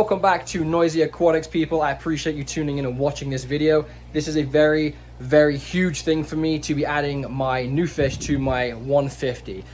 welcome back to Noisy Aquatics, people. I appreciate you tuning in and watching this video. This is a very, very huge thing for me to be adding my new fish to my 150.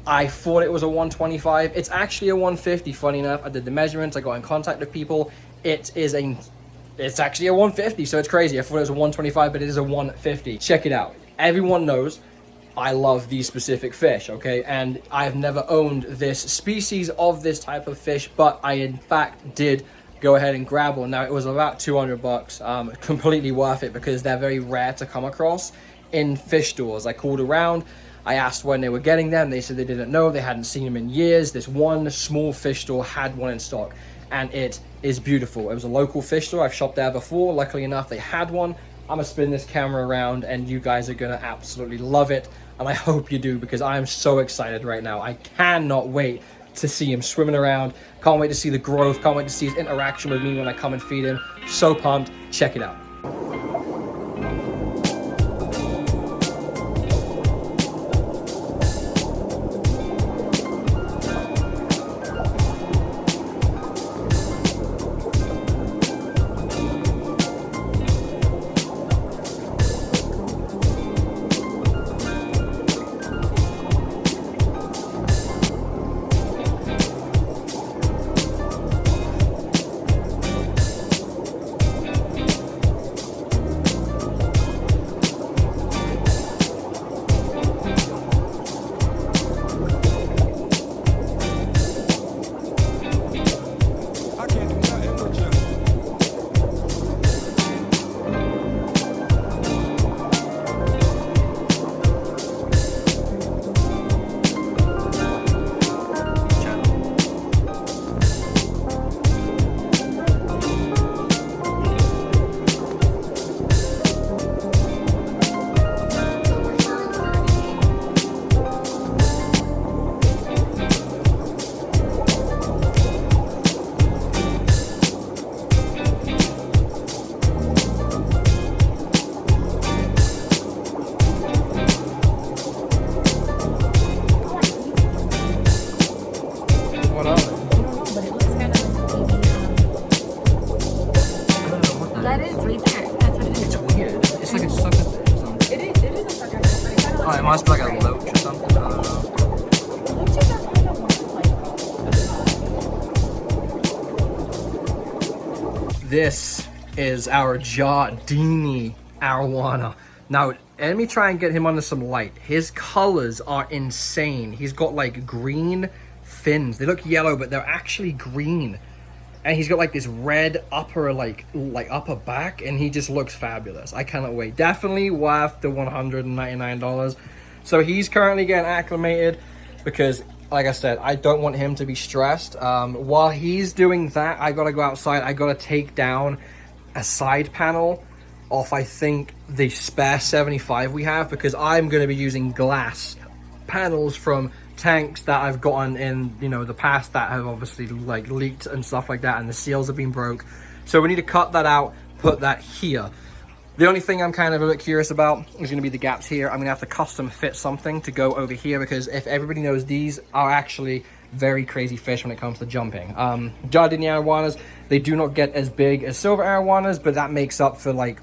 I thought it was a 125. It's actually a 150, funny enough. I did the measurements, I got in contact with people. It's actually a 150, so it's crazy. I thought it was a 125, but it is a 150. Check it out. Everyone knows I love these specific fish, okay? And I've never owned this species of this type of fish, but I in fact did go ahead and grab one. Now it was about 200 bucks, completely worth it because they're very rare to come across in fish stores. I called around, I asked when they were getting them. They said they didn't know, they hadn't seen them in years. This one small fish store had one in stock and it is beautiful. It was a local fish store. I've shopped there before. Luckily enough, they had one. I'm gonna spin this camera around and you guys are gonna absolutely love it. And I hope you do because I am so excited right now. I cannot wait to see him swimming around. Can't wait to see the growth. Can't wait to see his interaction with me when I come and feed him. So pumped. Check it out. Oh, it must be like a loach or something. I don't know. This is our Jardini arowana. Now, let me try and get him under some light. His colors are insane. He's got like green fins. They look yellow, but they're actually green. And he's got like this red upper like upper back, and he just looks fabulous. I cannot wait. Definitely worth the $199. So he's currently getting acclimated because, like I said, I don't want him to be stressed. While he's doing that, I gotta go outside. I gotta take down a side panel off, I think, the spare 75 we have, because I'm gonna be using glass panels from tanks that I've gotten in, you know, the past that have obviously like leaked and stuff like that, and the seals have been broke. So we need to cut that out, put that here. The only thing I'm kind of a bit curious about is going to be the gaps here. I'm going to have to custom fit something to go over here, because if everybody knows, these are actually very crazy fish when it comes to jumping. Jardini arowanas, they do not get as big as silver arowanas, but that makes up for like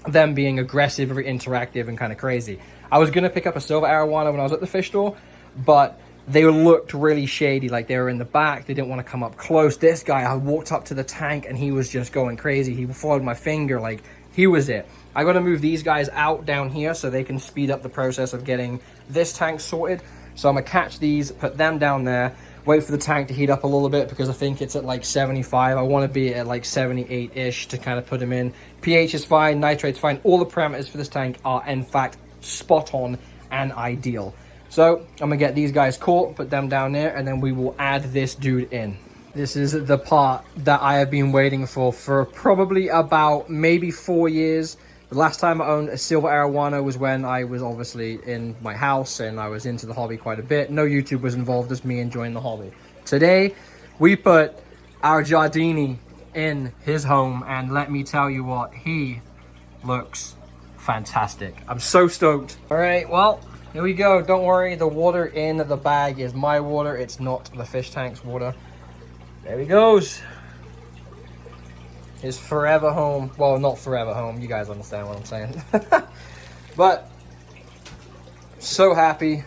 them being aggressive, very interactive, and kind of crazy. I was going to pick up a silver arowana when I was at the fish store, but they looked really shady, like they were in the back. They didn't want to come up close. This guy, I walked up to the tank and he was just going crazy. He followed my finger, like he was it. I got to move these guys out down here so they can speed up the process of getting this tank sorted. So I'm gonna catch these, put them down there, wait for the tank to heat up a little bit, because I think it's at like 75. I want to be at like 78-ish to kind of put them in. pH is fine, nitrate's fine. All the parameters for this tank are in fact spot on and ideal. So I'm gonna get these guys caught, put them down there, and then we will add this dude in. This is the part that I have been waiting for probably about maybe 4 years. The last time I owned a silver arowana was when I was obviously in my house and I was into the hobby quite a bit. No YouTube was involved, just me enjoying the hobby. Today, we put our Jardini in his home, and let me tell you what, he looks fantastic. I'm so stoked. All right, well, here we go. Don't worry, the water in the bag is my water. It's not the fish tank's water. There he goes. his forever home. Well, not forever home. You guys understand what I'm saying. But so happy.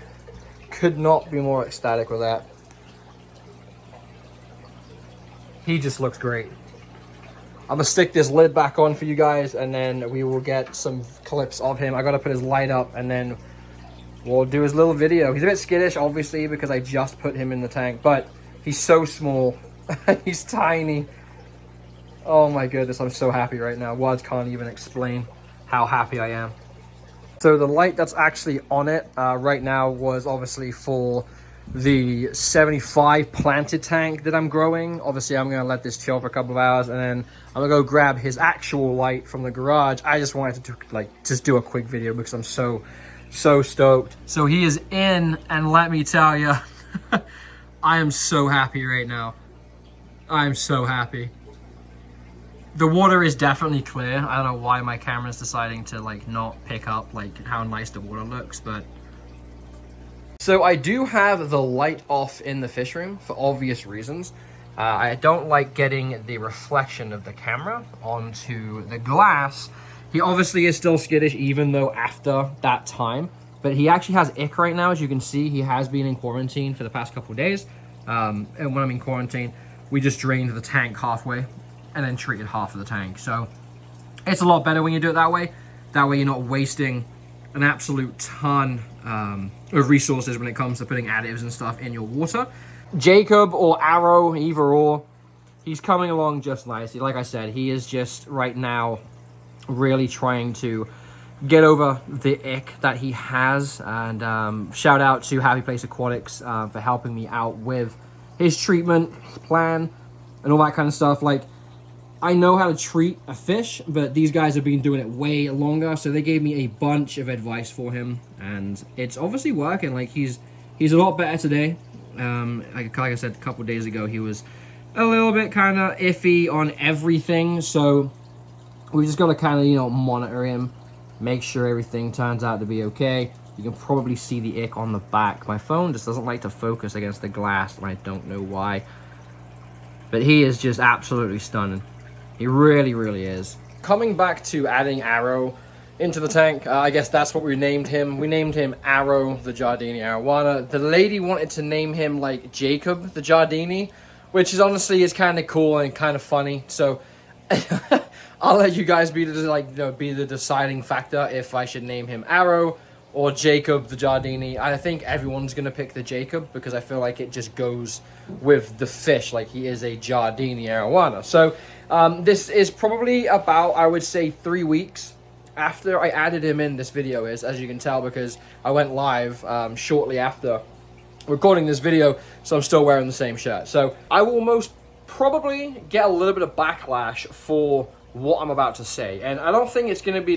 Could not be more ecstatic with that. He just looks great. I'm gonna stick this lid back on for you guys, and then we will get some clips of him. I gotta put his light up, and then we'll do his little video. He's a bit skittish, obviously, because I just put him in the tank, but he's so small. He's tiny. Oh my goodness, I'm so happy right now. Words can't even explain how happy I am. So the light that's actually on it right now was obviously for the 75 planted tank that I'm growing. Obviously, I'm going to let this chill for a couple of hours, and then I'm going to go grab his actual light from the garage. I just wanted to just do a quick video because I'm so stoked. So he is in, and let me tell you, I am so happy right now. I'm so happy. The water is definitely clear. I don't know why my camera's deciding to not pick up how nice the water looks, but so I do have the light off in the fish room for obvious reasons. I don't like getting the reflection of the camera onto the glass. He obviously is still skittish even though after that time, but he actually has ick right now. As you can see, he has been in quarantine for the past couple of days. And when I'm in quarantine, we just drained the tank halfway and then treated half of the tank. So it's a lot better when you do it that way. That way you're not wasting an absolute ton of resources when it comes to putting additives and stuff in your water. Jacob or Arrow, either or, he's coming along just nicely. Like I said, he is just right now really trying to get over the ick that he has. And shout out to Happy Place Aquatics for helping me out with his treatment plan and all that kind of stuff. I know how to treat a fish, but these guys have been doing it way longer, so they gave me a bunch of advice for him, and it's obviously working. He's a lot better today. Like I said a couple days ago, he was a little bit kind of iffy on everything, so we just got to kind of monitor him, make sure everything turns out to be okay. You can probably see the ick on the back. My phone just doesn't like to focus against the glass, and I don't know why, but he is just absolutely stunning. He really, really is. Coming back to adding Arrow into the tank, I guess that's what we named him. We named him Arrow the Giardini Arowana. The lady wanted to name him Jacob the Giardini, which is honestly kind of cool and kind of funny. So I'll let you guys be the deciding factor if I should name him Arrow or Jacob the Giardini. I think everyone's gonna pick the Jacob because I feel like it just goes with the fish. He is a Giardini Arowana. So this is probably about, I would say, 3 weeks after I added him in. This video is, as you can tell, because I went live shortly after recording this video, so I'm still wearing the same shirt. So I will most probably get a little bit of backlash for what I'm about to say, and I don't think it's going to be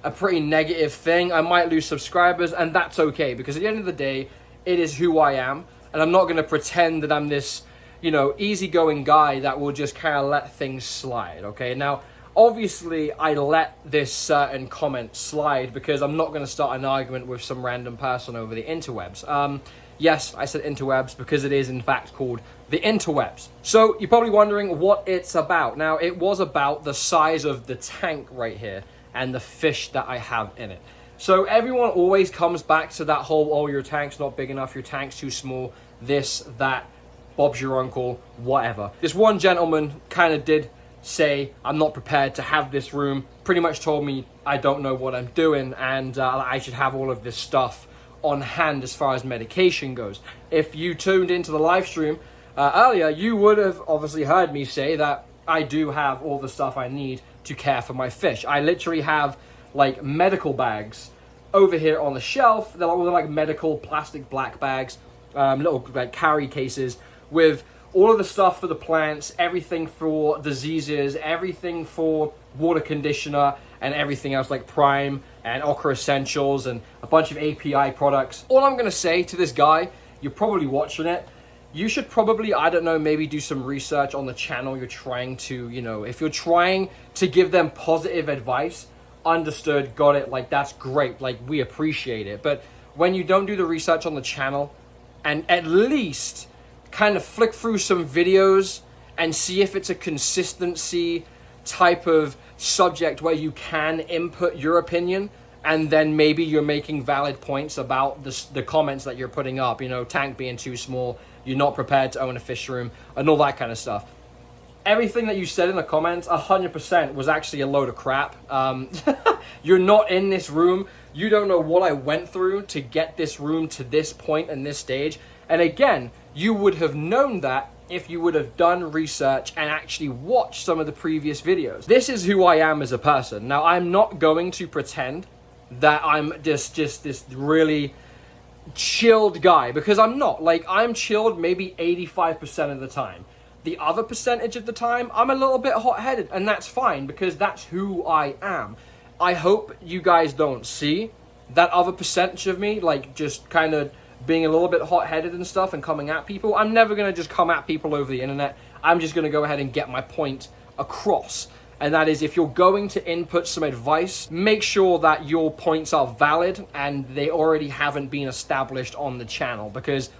a pretty negative thing. I might lose subscribers, and that's okay, because at the end of the day, it is who I am, and I'm not going to pretend that I'm this easygoing guy that will just kind of let things slide, okay? Now, obviously, I let this certain comment slide because I'm not going to start an argument with some random person over the interwebs. Yes, I said interwebs because it is, in fact, called the interwebs. So, you're probably wondering what it's about. Now, it was about the size of the tank right here and the fish that I have in it. So, everyone always comes back to that whole, oh, your tank's not big enough, your tank's too small, this, that, Bob's your uncle, whatever. This one gentleman kind of did say, I'm not prepared to have this room, pretty much told me I don't know what I'm doing, and I should have all of this stuff on hand as far as medication goes. If you tuned into the live stream earlier, you would have obviously heard me say that I do have all the stuff I need to care for my fish. I literally have medical bags over here on the shelf. They're all medical plastic black bags, little carry cases with all of the stuff for the plants, everything for diseases, everything for water conditioner, and everything else Prime and Ochre Essentials and a bunch of API products. All I'm going to say to this guy, you're probably watching it, you should probably, I don't know, maybe do some research on the channel you're trying to, if you're trying to give them positive advice, understood, got it, that's great, we appreciate it. But when you don't do the research on the channel and at least kind of flick through some videos and see if it's a consistency type of subject where you can input your opinion, and then maybe you're making valid points about the comments that you're putting up, you know, tank being too small, you're not prepared to own a fish room, and all that kind of stuff. Everything that you said in the comments, 100% was actually a load of crap. You're not in this room. You don't know what I went through to get this room to this point and this stage. And again, you would have known that if you would have done research and actually watched some of the previous videos. This is who I am as a person. Now, I'm not going to pretend that I'm just this really chilled guy, because I'm not. Like, I'm chilled maybe 85% of the time. The other percentage of the time, I'm a little bit hot-headed, and that's fine, because that's who I am. I hope you guys don't see that other percentage of me, like, just kind of being a little bit hot-headed and stuff and coming at people. I'm never going to just come at people over the internet. I'm just going to go ahead and get my point across. And that is, if you're going to input some advice, make sure that your points are valid and they already haven't been established on the channel, because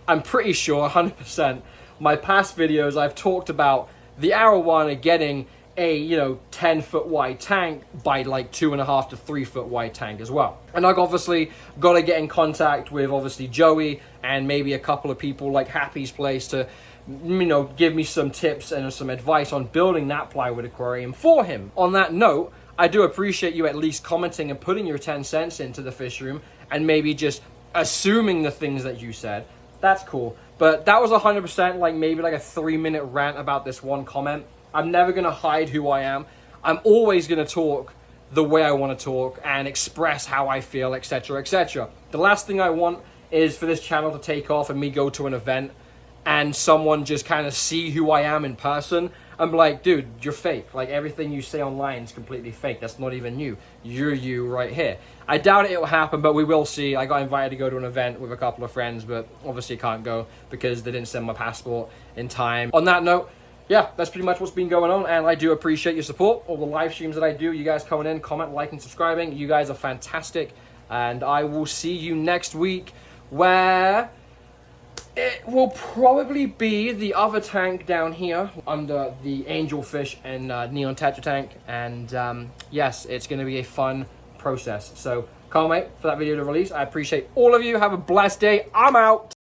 I'm pretty sure 100% my past videos I've talked about the arowana getting a, you know, 10-foot wide tank by like 2.5 to 3 foot wide tank as well. And I've obviously got to get in contact with obviously Joey and maybe a couple of people like Happy's Place to, you know, give me some tips and some advice on building that plywood aquarium for him. On that note, I do appreciate you at least commenting and putting your 10 cents into the fish room and maybe just assuming the things that you said. That's cool. But that was 100% like maybe like a 3-minute rant about this one comment. I'm never going to hide who I am. I'm always going to talk the way I want to talk and express how I feel, etc., etc. The last thing I want is for this channel to take off and me go to an event and someone just kind of see who I am in person and be like, dude, you're fake. Like, everything you say online is completely fake. That's not even you. You're you right here. I doubt it will happen, but we will see. I got invited to go to an event with a couple of friends, but obviously can't go because they didn't send my passport in time. On that note, yeah, that's pretty much what's been going on, and I do appreciate your support. All the live streams that I do, you guys coming in, comment, liking, subscribing. You guys are fantastic, and I will see you next week, where it will probably be the other tank down here under the angelfish and neon tetra tank. And yes, it's going to be a fun process. So can't wait for that video to release. I appreciate all of you. Have a blessed day. I'm out.